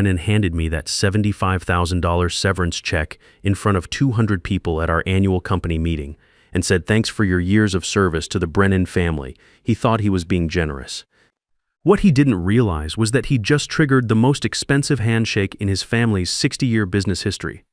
Brennan handed me that $75,000 severance check in front of 200 people at our annual company meeting and said, "Thanks for your years of service to the Brennan family," he thought he was being generous. What he didn't realize was that he just triggered the most expensive handshake in his family's 60-year business history.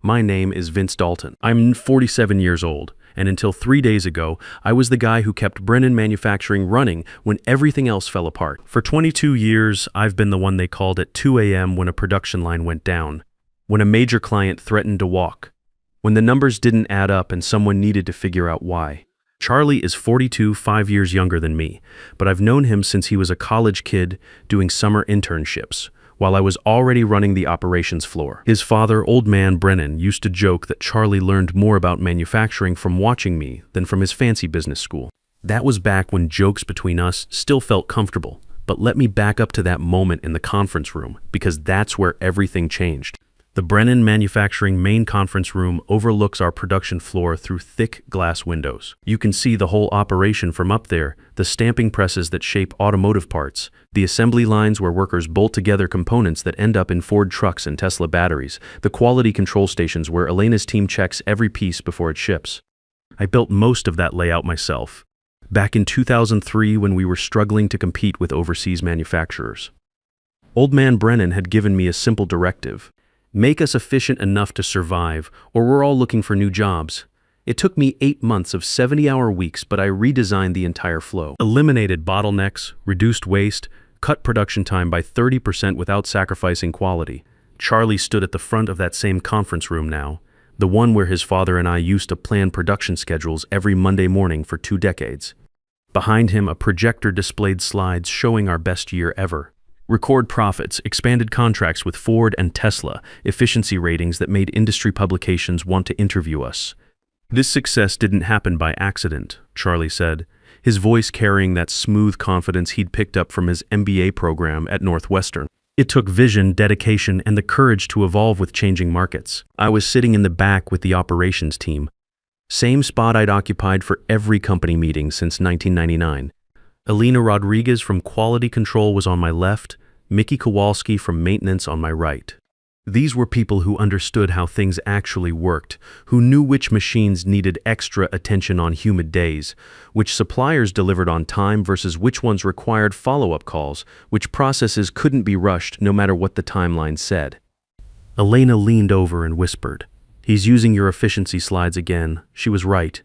My name is Vince Dalton. I'm 47 years old, and until 3 days ago, I was the guy who kept Brennan Manufacturing running when everything else fell apart. For 22 years, I've been the one they called at 2 a.m. when a production line went down, when a major client threatened to walk, when the numbers didn't add up and someone needed to figure out why. Charlie is 42, 5 years younger than me, but I've known him since he was a college kid doing summer internships, while I was already running the operations floor. His father, Old Man Brennan, used to joke that Charlie learned more about manufacturing from watching me than from his fancy business school. That was back when jokes between us still felt comfortable, but let me back up to that moment in the conference room, because that's where everything changed. The Brennan Manufacturing main conference room overlooks our production floor through thick glass windows. You can see the whole operation from up there, the stamping presses that shape automotive parts, the assembly lines where workers bolt together components that end up in Ford trucks and Tesla batteries, the quality control stations where Elena's team checks every piece before it ships. I built most of that layout myself, back in 2003 when we were struggling to compete with overseas manufacturers. Old Man Brennan had given me a simple directive: make us efficient enough to survive, or we're all looking for new jobs. It took me 8 months of 70-hour weeks, but I redesigned the entire flow. Eliminated bottlenecks, reduced waste, cut production time by 30% without sacrificing quality. Charlie stood at the front of that same conference room now, the one where his father and I used to plan production schedules every Monday morning for 2 decades. Behind him, a projector displayed slides showing our best year ever. Record profits, expanded contracts with Ford and Tesla, efficiency ratings that made industry publications want to interview us. "This success didn't happen by accident," Charlie said, his voice carrying that smooth confidence he'd picked up from his MBA program at Northwestern. "It took vision, dedication, and the courage to evolve with changing markets." I was sitting in the back with the operations team, same spot I'd occupied for every company meeting since 1999. Elena Rodriguez from Quality Control was on my left, Mickey Kowalski from Maintenance on my right. These were people who understood how things actually worked, who knew which machines needed extra attention on humid days, which suppliers delivered on time versus which ones required follow-up calls, which processes couldn't be rushed no matter what the timeline said. Elena leaned over and whispered, "He's using your efficiency slides again." She was right.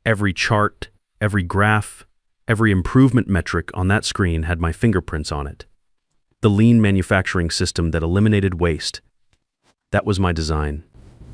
Every chart, every graph, every improvement metric on that screen had my fingerprints on it. The lean manufacturing system that eliminated waste. That was my design.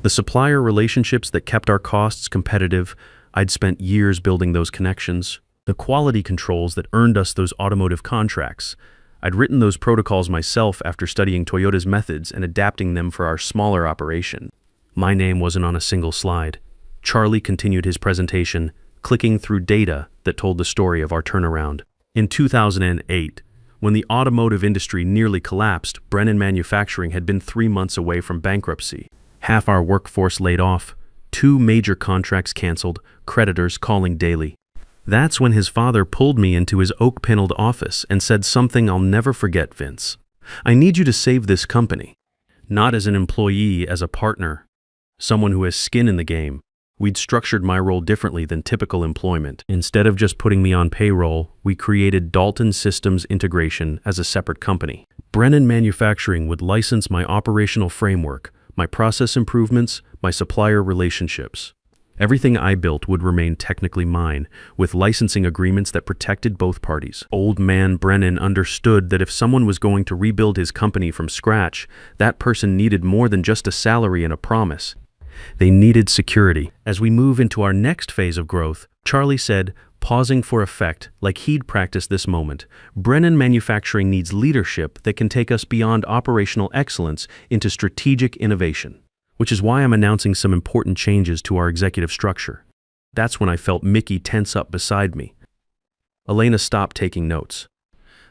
The supplier relationships that kept our costs competitive, I'd spent years building those connections. The quality controls that earned us those automotive contracts, I'd written those protocols myself after studying Toyota's methods and adapting them for our smaller operation. My name wasn't on a single slide. Charlie continued his presentation, clicking through data that told the story of our turnaround. In 2008, when the automotive industry nearly collapsed, Brennan Manufacturing had been 3 months away from bankruptcy. Half our workforce laid off, 2 major contracts canceled, creditors calling daily. That's when his father pulled me into his oak-paneled office and said something I'll never forget, "Vince. I need you to save this company. Not as an employee, as a partner. Someone who has skin in the game." We'd structured my role differently than typical employment. Instead of just putting me on payroll, we created Dalton Systems Integration as a separate company. Brennan Manufacturing would license my operational framework, my process improvements, my supplier relationships. Everything I built would remain technically mine, with licensing agreements that protected both parties. Old Man Brennan understood that if someone was going to rebuild his company from scratch, that person needed more than just a salary and a promise. They needed security. As we move into our next phase of growth, Charlie said, pausing for effect like he'd practiced this moment, "Brennan Manufacturing needs leadership that can take us beyond operational excellence into strategic innovation." Which is why I'm announcing some important changes to our executive structure. That's when I felt Mickey tense up beside me. Elena stopped taking notes.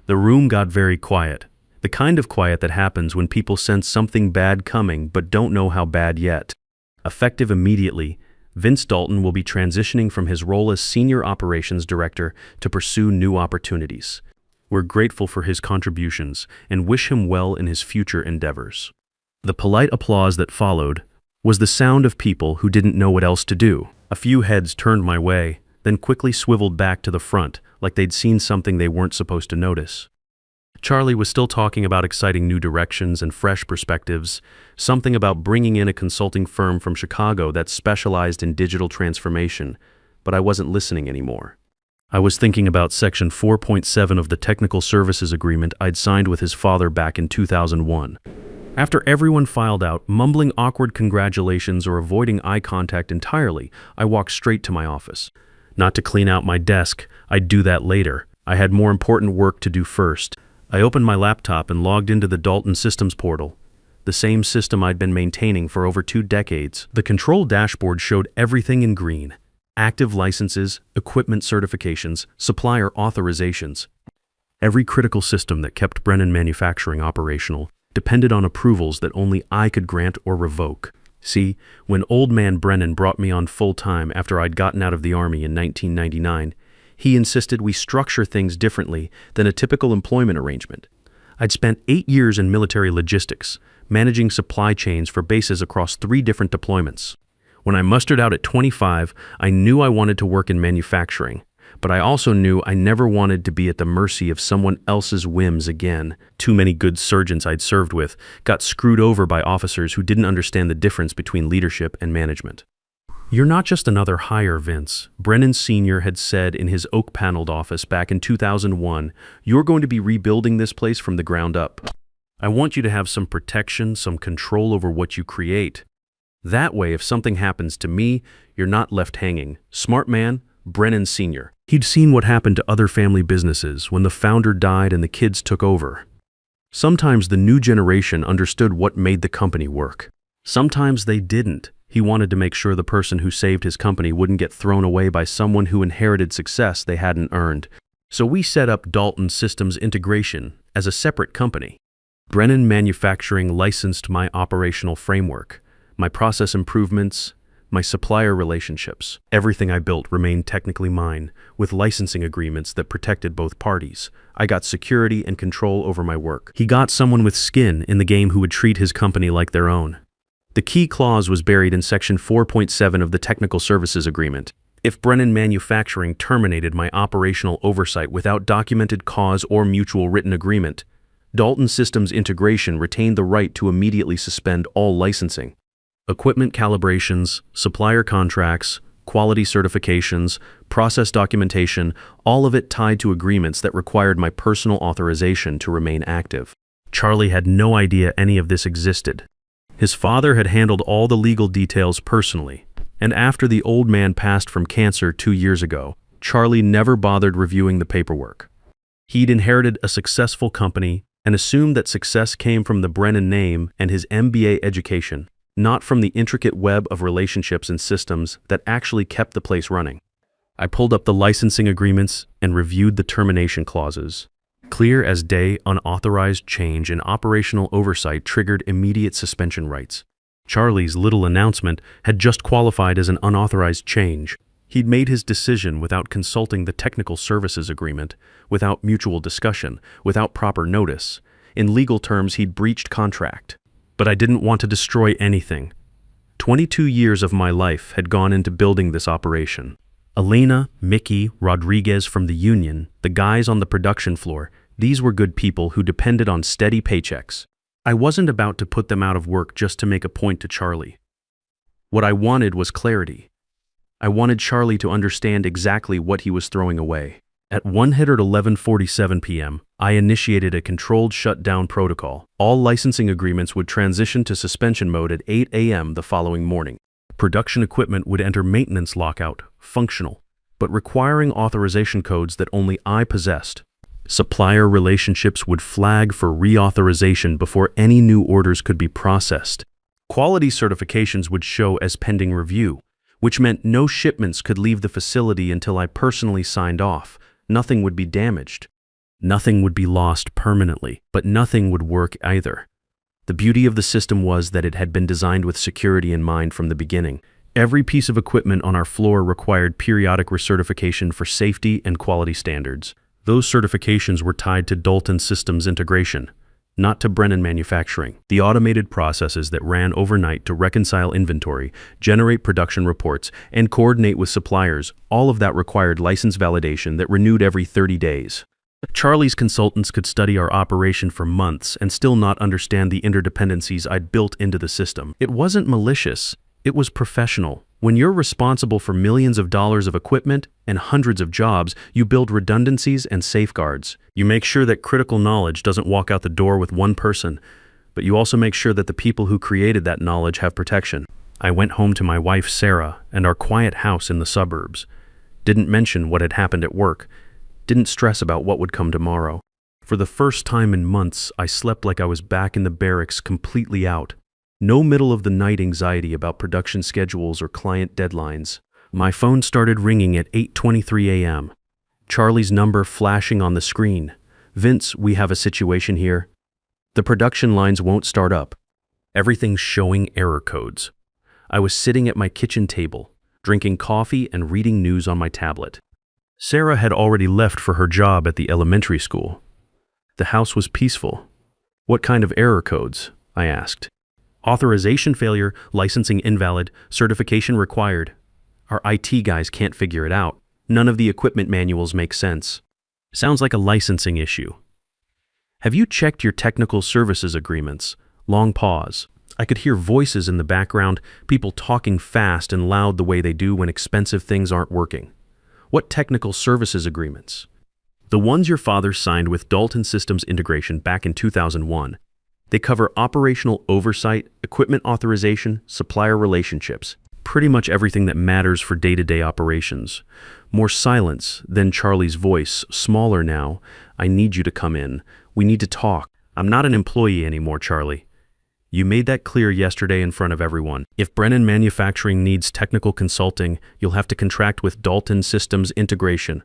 The room got very quiet. The kind of quiet that happens when people sense something bad coming but don't know how bad yet. Effective immediately, Vince Dalton will be transitioning from his role as Senior Operations Director to pursue new opportunities. We're grateful for his contributions and wish him well in his future endeavors." The polite applause that followed was the sound of people who didn't know what else to do. A few heads turned my way, then quickly swiveled back to the front, like they'd seen something they weren't supposed to notice. Charlie was still talking about exciting new directions and fresh perspectives, something about bringing in a consulting firm from Chicago that specialized in digital transformation, but I wasn't listening anymore. I was thinking about Section 4.7 of the Technical Services Agreement I'd signed with his father back in 2001. After everyone filed out, mumbling awkward congratulations or avoiding eye contact entirely, I walked straight to my office. Not to clean out my desk, I'd do that later. I had more important work to do first. I opened my laptop and logged into the Dalton Systems portal, the same system I'd been maintaining for over 2 decades. The control dashboard showed everything in green: active licenses, equipment certifications, supplier authorizations. Every critical system that kept Brennan Manufacturing operational depended on approvals that only I could grant or revoke. See, when old man Brennan brought me on full-time after I'd gotten out of the Army in 1999, he insisted we structure things differently than a typical employment arrangement. I'd spent 8 years in military logistics, managing supply chains for bases across 3 different deployments. When I mustered out at 25, I knew I wanted to work in manufacturing, but I also knew I never wanted to be at the mercy of someone else's whims again. Too many good surgeons I'd served with got screwed over by officers who didn't understand the difference between leadership and management. "You're not just another hire, Vince," Brennan Sr. had said in his oak-paneled office back in 2001. "You're going to be rebuilding this place from the ground up. I want you to have some protection, some control over what you create. That way, if something happens to me, you're not left hanging." Smart man, Brennan Sr. He'd seen what happened to other family businesses when the founder died and the kids took over. Sometimes the new generation understood what made the company work. Sometimes they didn't. He wanted to make sure the person who saved his company wouldn't get thrown away by someone who inherited success they hadn't earned. So we set up Dalton Systems Integration as a separate company. Brennan Manufacturing licensed my operational framework, my process improvements, my supplier relationships. Everything I built remained technically mine, with licensing agreements that protected both parties. I got security and control over my work. He got someone with skin in the game who would treat his company like their own. The key clause was buried in Section 4.7 of the Technical Services Agreement. If Brennan Manufacturing terminated my operational oversight without documented cause or mutual written agreement, Dalton Systems Integration retained the right to immediately suspend all licensing. Equipment calibrations, supplier contracts, quality certifications, process documentation, all of it tied to agreements that required my personal authorization to remain active. Charlie had no idea any of this existed. His father had handled all the legal details personally, and after the old man passed from cancer 2 years ago, Charlie never bothered reviewing the paperwork. He'd inherited a successful company and assumed that success came from the Brennan name and his MBA education, not from the intricate web of relationships and systems that actually kept the place running. I pulled up the licensing agreements and reviewed the termination clauses. Clear as day, unauthorized change in operational oversight triggered immediate suspension rights. Charlie's little announcement had just qualified as an unauthorized change. He'd made his decision without consulting the Technical Services Agreement, without mutual discussion, without proper notice. In legal terms, he'd breached contract. But I didn't want to destroy anything. 22 years of my life had gone into building this operation. Elena, Mickey, Rodriguez from the union, the guys on the production floor, these were good people who depended on steady paychecks. I wasn't about to put them out of work just to make a point to Charlie. What I wanted was clarity. I wanted Charlie to understand exactly what he was throwing away. At 11:47 p.m., I initiated a controlled shutdown protocol. All licensing agreements would transition to suspension mode at 8 a.m. the following morning. Production equipment would enter maintenance lockout, functional, but requiring authorization codes that only I possessed. Supplier relationships would flag for reauthorization before any new orders could be processed. Quality certifications would show as pending review, which meant no shipments could leave the facility until I personally signed off. Nothing would be damaged. Nothing would be lost permanently, but nothing would work either. The beauty of the system was that it had been designed with security in mind from the beginning. Every piece of equipment on our floor required periodic recertification for safety and quality standards. Those certifications were tied to Dalton Systems integration, not to Brennan Manufacturing. The automated processes that ran overnight to reconcile inventory, generate production reports, and coordinate with suppliers, all of that required license validation that renewed every 30 days. Charlie's consultants could study our operation for months and still not understand the interdependencies I'd built into the system. It wasn't malicious, it was professional. When you're responsible for millions of dollars of equipment and hundreds of jobs, you build redundancies and safeguards. You make sure that critical knowledge doesn't walk out the door with one person, but you also make sure that the people who created that knowledge have protection. I went home to my wife Sarah and our quiet house in the suburbs. Didn't mention what had happened at work. Didn't stress about what would come tomorrow. For the first time in months, I slept like I was back in the barracks, completely out. No middle-of-the-night anxiety about production schedules or client deadlines. My phone started ringing at 8:23 a.m. Charlie's number flashing on the screen. "Vince, we have a situation here. The production lines won't start up." Everything's showing error codes. I was sitting at my kitchen table, drinking coffee and reading news on my tablet. Sarah had already left for her job at the elementary school. The house was peaceful. "What kind of error codes?" I asked. "Authorization failure, licensing invalid, certification required. Our IT guys can't figure it out. None of the equipment manuals make sense." Sounds like a licensing issue. "Have you checked your technical services agreements?" Long pause. I could hear voices in the background, people talking fast and loud the way they do when expensive things aren't working. "What technical services agreements?" "The ones your father signed with Dalton Systems Integration back in 2001. They cover operational oversight, equipment authorization, supplier relationships, pretty much everything that matters for day-to-day operations." More silence, then Charlie's voice, smaller now. "I need you to come in. We need to talk. I'm not an employee anymore, Charlie. You made that clear yesterday in front of everyone. If Brennan Manufacturing needs technical consulting, you'll have to contract with Dalton Systems Integration."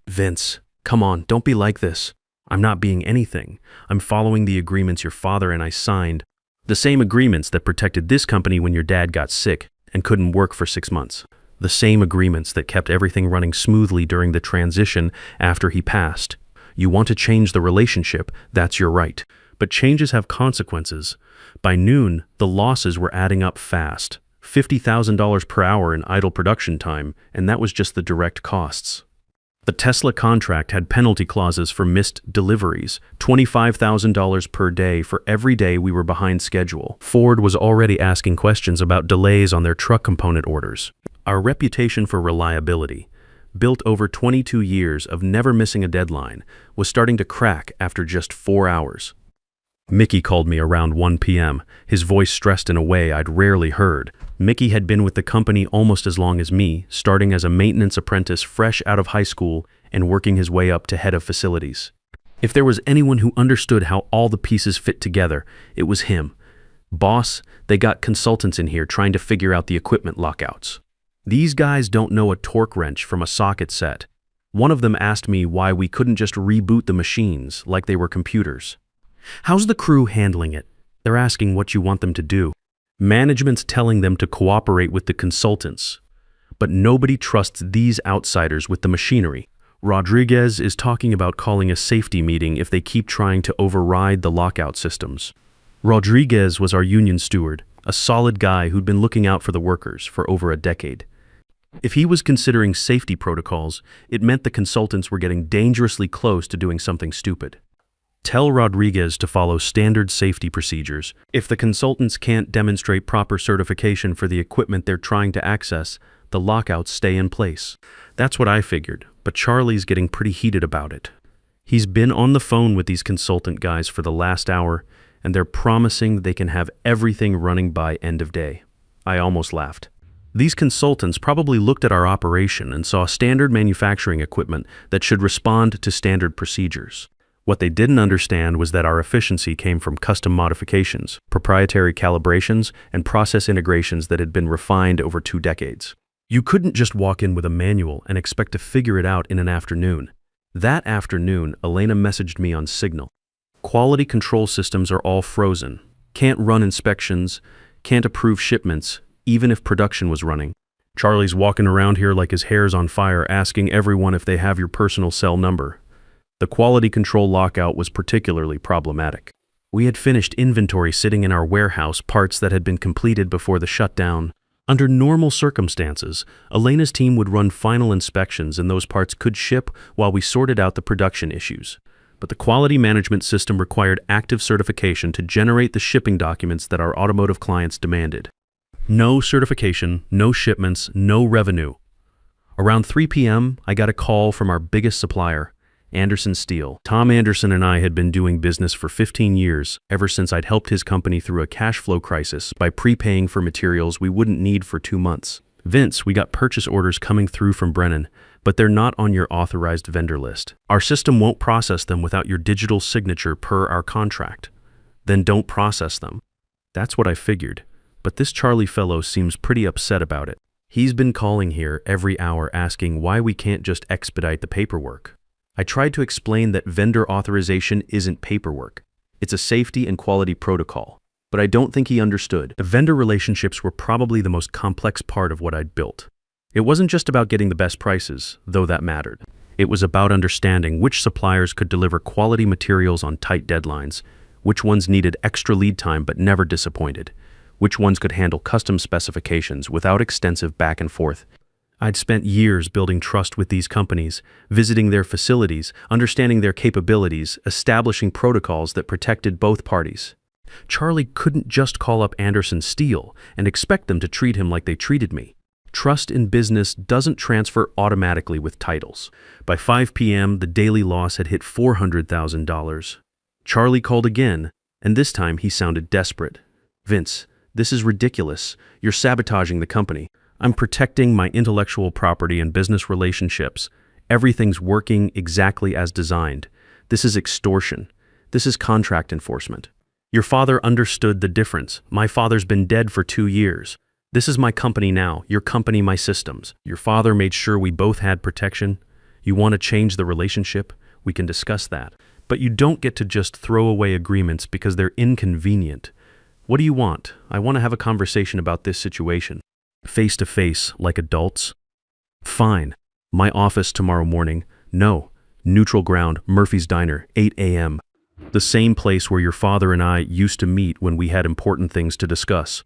"Vince, come on, don't be like this. I'm not being anything. I'm following the agreements your father and I signed. The same agreements that protected this company when your dad got sick and couldn't work for 6 months. The same agreements that kept everything running smoothly during the transition after he passed. You want to change the relationship, that's your right. But changes have consequences. By noon, the losses were adding up fast. $50,000 per hour in idle production time, and that was just the direct costs. The Tesla contract had penalty clauses for missed deliveries, $25,000 per day for every day we were behind schedule. Ford was already asking questions about delays on their truck component orders. Our reputation for reliability, built over 22 years of never missing a deadline, was starting to crack after just 4 hours. Mickey called me around 1 p.m., his voice stressed in a way I'd rarely heard. Mickey had been with the company almost as long as me, starting as a maintenance apprentice fresh out of high school and working his way up to head of facilities. If there was anyone who understood how all the pieces fit together, it was him. "Boss, they got consultants in here trying to figure out the equipment lockouts. These guys don't know a torque wrench from a socket set. One of them asked me why we couldn't just reboot the machines like they were computers. How's the crew handling it? They're asking what you want them to do. Management's telling them to cooperate with the consultants. But nobody trusts these outsiders with the machinery. Rodriguez is talking about calling a safety meeting if they keep trying to override the lockout systems." Rodriguez was our union steward, a solid guy who'd been looking out for the workers for over a decade. If he was considering safety protocols, it meant the consultants were getting dangerously close to doing something stupid. "Tell Rodriguez to follow standard safety procedures. If the consultants can't demonstrate proper certification for the equipment they're trying to access, the lockouts stay in place." That's what I figured, but Charlie's getting pretty heated about it. He's been on the phone with these consultant guys for the last hour, and they're promising they can have everything running by end of day. I almost laughed. These consultants probably looked at our operation and saw standard manufacturing equipment that should respond to standard procedures. What they didn't understand was that our efficiency came from custom modifications, proprietary calibrations, and process integrations that had been refined over 2 decades. You couldn't just walk in with a manual and expect to figure it out in an afternoon. That afternoon, Elena messaged me on Signal. "Quality control systems are all frozen. Can't run inspections, can't approve shipments, even if production was running. Charlie's walking around here like his hair's on fire asking everyone if they have your personal cell number. The quality control lockout was particularly problematic. We had finished inventory sitting in our warehouse, parts that had been completed before the shutdown. Under normal circumstances, Elena's team would run final inspections and those parts could ship while we sorted out the production issues. But the quality management system required active certification to generate the shipping documents that our automotive clients demanded. No certification, no shipments, no revenue. Around 3 p.m., I got a call from our biggest supplier, Anderson Steel. Tom Anderson and I had been doing business for 15 years, ever since I'd helped his company through a cash flow crisis by prepaying for materials we wouldn't need for 2 months. Vince, we got purchase orders coming through from Brennan, but they're not on your authorized vendor list. Our system won't process them without your digital signature per our contract. Then don't process them. That's what I figured, but this Charlie fellow seems pretty upset about it. He's been calling here every hour asking why we can't just expedite the paperwork. I tried to explain that vendor authorization isn't paperwork. It's a safety and quality protocol, but I don't think he understood. The vendor relationships were probably the most complex part of what I'd built. It wasn't just about getting the best prices, though that mattered. It was about understanding which suppliers could deliver quality materials on tight deadlines, which ones needed extra lead time but never disappointed, which ones could handle custom specifications without extensive back and forth. I'd spent years building trust with these companies, visiting their facilities, understanding their capabilities, establishing protocols that protected both parties. Charlie couldn't just call up Anderson Steel and expect them to treat him like they treated me. Trust in business doesn't transfer automatically with titles. By 5 p.m., the daily loss had hit $400,000. Charlie called again, and this time he sounded desperate. "Vince, this is ridiculous. You're sabotaging the company. I'm protecting my intellectual property and business relationships. Everything's working exactly as designed. This is extortion. This is contract enforcement. Your father understood the difference. My father's been dead for 2 years. This is my company now, your company, my systems. Your father made sure we both had protection. You want to change the relationship? We can discuss that. But you don't get to just throw away agreements because they're inconvenient. What do you want? I want to have a conversation about this situation. Face to face, like adults? Fine. My office tomorrow morning. No. Neutral ground, Murphy's Diner, 8 a.m. The same place where your father and I used to meet when we had important things to discuss.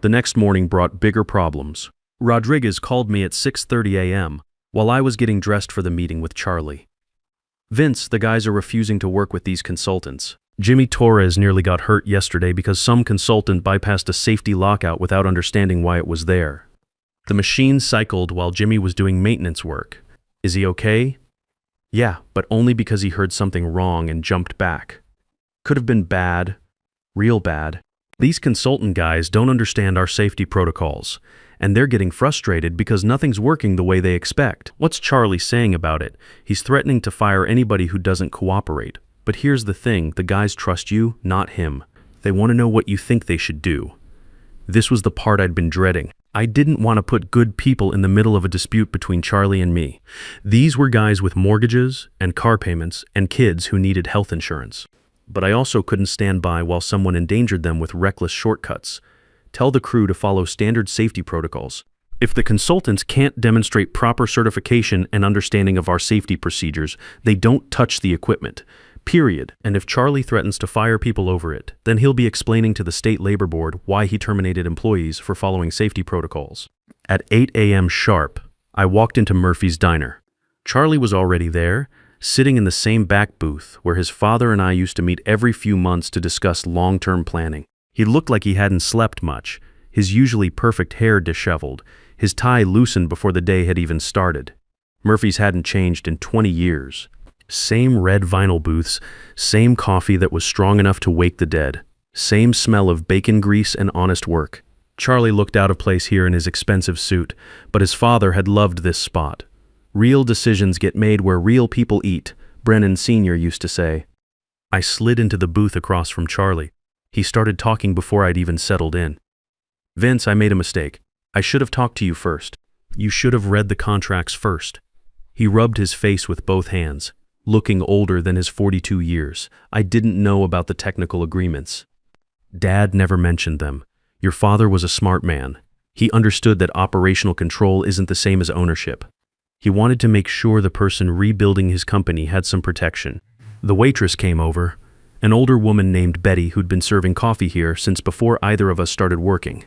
The next morning brought bigger problems. Rodriguez called me at 6:30 a.m. while I was getting dressed for the meeting with Charlie. "Vince, the guys are refusing to work with these consultants. Jimmy Torres nearly got hurt yesterday because some consultant bypassed a safety lockout without understanding why it was there. The machine cycled while Jimmy was doing maintenance work. Is he okay? Yeah, but only because he heard something wrong and jumped back. Could have been bad, real bad. These consultant guys don't understand our safety protocols, and they're getting frustrated because nothing's working the way they expect. What's Charlie saying about it? He's threatening to fire anybody who doesn't cooperate. But here's the thing, the guys trust you, not him. They want to know what you think they should do." This was the part I'd been dreading. I didn't want to put good people in the middle of a dispute between Charlie and me. These were guys with mortgages and car payments and kids who needed health insurance. But I also couldn't stand by while someone endangered them with reckless shortcuts. Tell the crew to follow standard safety protocols. If the consultants can't demonstrate proper certification and understanding of our safety procedures, they don't touch the equipment. Period. And if Charlie threatens to fire people over it, then he'll be explaining to the state labor board why he terminated employees for following safety protocols. At 8 a.m. sharp, I walked into Murphy's Diner. Charlie was already there, sitting in the same back booth where his father and I used to meet every few months to discuss long-term planning. He looked like he hadn't slept much, his usually perfect hair disheveled, his tie loosened before the day had even started. Murphy's hadn't changed in 20 years. Same red vinyl booths, same coffee that was strong enough to wake the dead, same smell of bacon grease and honest work. Charlie looked out of place here in his expensive suit, but his father had loved this spot. "Real decisions get made where real people eat," Brennan Sr. used to say. I slid into the booth across from Charlie. He started talking before I'd even settled in. "Vince, I made a mistake. I should have talked to you first. You should have read the contracts first." He rubbed his face with both hands, looking older than his 42 years. "I didn't know about the technical agreements. Dad never mentioned them. Your father was a smart man. He understood that operational control isn't the same as ownership. He wanted to make sure the person rebuilding his company had some protection. The waitress came over, an older woman named Betty who'd been serving coffee here since before either of us started working.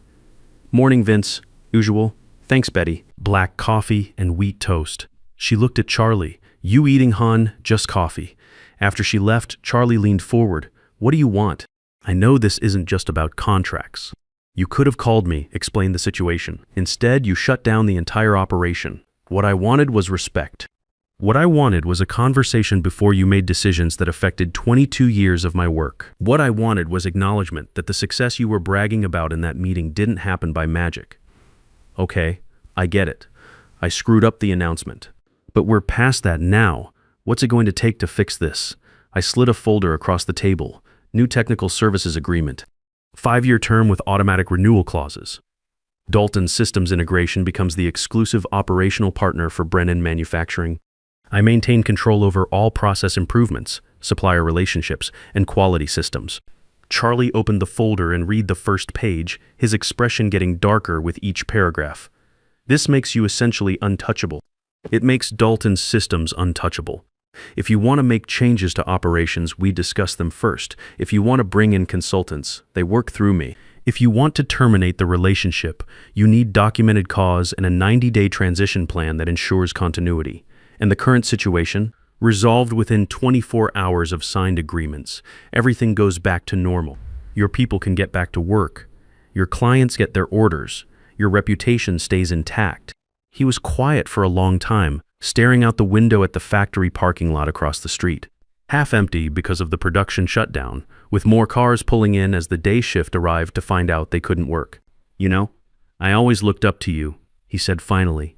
"Morning, Vince. Usual. Thanks, Betty." Black coffee and wheat toast. She looked at Charlie. "You eating, hon? Just coffee." After she left, Charlie leaned forward. "What do you want?" "I know this isn't just about contracts. You could have called me, explained the situation. Instead, you shut down the entire operation. What I wanted was respect. What I wanted was a conversation before you made decisions that affected 22 years of my work. What I wanted was acknowledgement that the success you were bragging about in that meeting didn't happen by magic." "Okay, I get it. I screwed up the announcement. But we're past that now. What's it going to take to fix this?" I slid a folder across the table. "New technical services agreement. 5-year term with automatic renewal clauses. Dalton Systems Integration becomes the exclusive operational partner for Brennan Manufacturing. I maintain control over all process improvements, supplier relationships, and quality systems." Charlie opened the folder and read the first page, his expression getting darker with each paragraph. "This makes you essentially untouchable. It makes Dalton Systems untouchable. If you want to make changes to operations, we discuss them first. If you want to bring in consultants, they work through me. If you want to terminate the relationship, you need documented cause and a 90-day transition plan that ensures continuity. And the current situation, resolved within 24 hours of signed agreements. Everything goes back to normal. Your people can get back to work. Your clients get their orders. Your reputation stays intact." He was quiet for a long time, staring out the window at the factory parking lot across the street. Half empty because of the production shutdown, with more cars pulling in as the day shift arrived to find out they couldn't work. "You know, I always looked up to you," he said finally.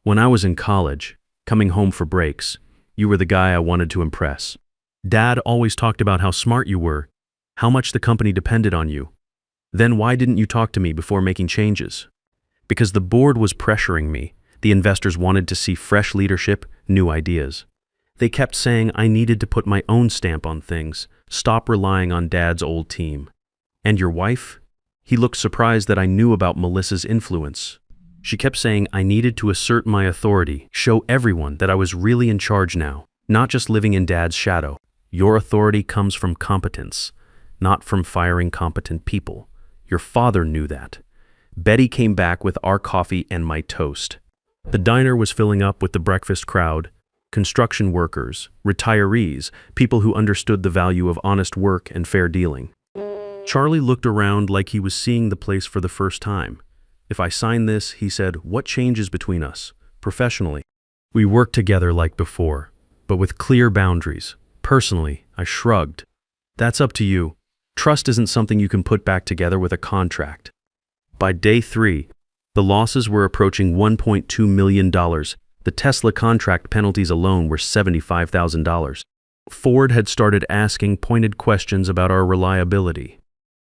"When I was in college, coming home for breaks, you were the guy I wanted to impress. Dad always talked about how smart you were, how much the company depended on you. Then why didn't you talk to me before making changes?" "Because the board was pressuring me. The investors wanted to see fresh leadership, new ideas. They kept saying I needed to put my own stamp on things, stop relying on Dad's old team." "And your wife?" He looked surprised that I knew about Melissa's influence. "She kept saying I needed to assert my authority, show everyone that I was really in charge now, not just living in Dad's shadow. Your authority comes from competence, not from firing competent people. Your father knew that." Betty came back with our coffee and my toast. The diner was filling up with the breakfast crowd, construction workers, retirees, people who understood the value of honest work and fair dealing. Charlie looked around like he was seeing the place for the first time. "If I sign this," he said, "what changes between us, professionally?" "We work together like before, but with clear boundaries." Personally, I shrugged. "That's up to you. Trust isn't something you can put back together with a contract." By day 3, the losses were approaching $1.2 million. The Tesla contract penalties alone were $75,000. Ford had started asking pointed questions about our reliability.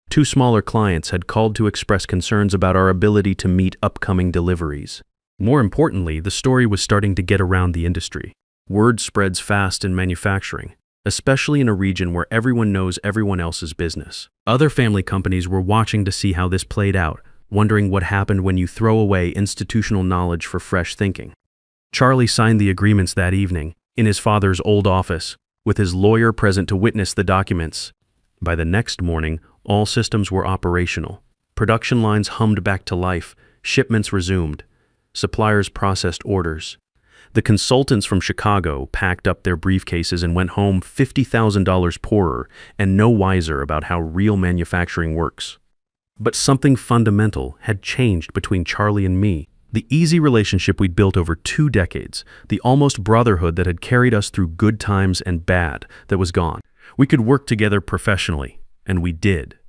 2 smaller clients had called to express concerns about our ability to meet upcoming deliveries. More importantly, the story was starting to get around the industry. Word spreads fast in manufacturing, especially in a region where everyone knows everyone else's business. Other family companies were watching to see how this played out, wondering what happened when you throw away institutional knowledge for fresh thinking. Charlie signed the agreements that evening, in his father's old office, with his lawyer present to witness the documents. By the next morning, all systems were operational. Production lines hummed back to life, shipments resumed, suppliers processed orders. The consultants from Chicago packed up their briefcases and went home $50,000 poorer and no wiser about how real manufacturing works. But something fundamental had changed between Charlie and me. The easy relationship we'd built over 2 decades, the almost brotherhood that had carried us through good times and bad, that was gone. We could work together professionally, and we did.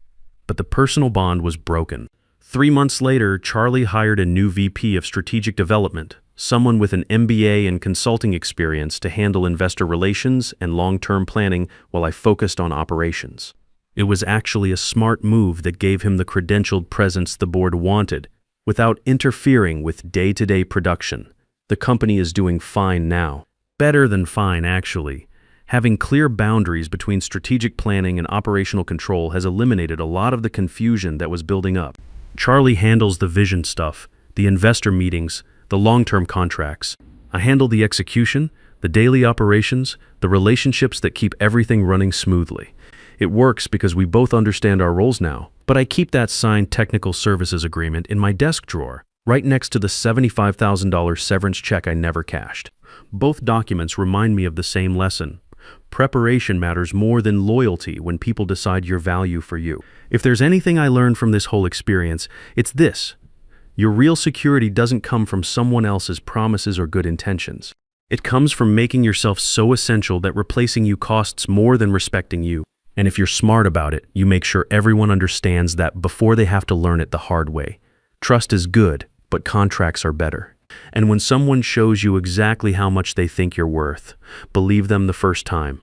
But the personal bond was broken. 3 months later, Charlie hired a new VP of Strategic Development, someone with an MBA and consulting experience to handle investor relations and long-term planning while I focused on operations. It was actually a smart move that gave him the credentialed presence the board wanted, without interfering with day-to-day production. The company is doing fine now. Better than fine, actually. Having clear boundaries between strategic planning and operational control has eliminated a lot of the confusion that was building up. Charlie handles the vision stuff, the investor meetings, the long-term contracts. I handle the execution, the daily operations, the relationships that keep everything running smoothly. It works because we both understand our roles now, but I keep that signed technical services agreement in my desk drawer, right next to the $75,000 severance check I never cashed. Both documents remind me of the same lesson. Preparation matters more than loyalty when people decide your value for you. If there's anything I learned from this whole experience, it's this. Your real security doesn't come from someone else's promises or good intentions. It comes from making yourself so essential that replacing you costs more than respecting you. And if you're smart about it, you make sure everyone understands that before they have to learn it the hard way. Trust is good, but contracts are better. And when someone shows you exactly how much they think you're worth, believe them the first time.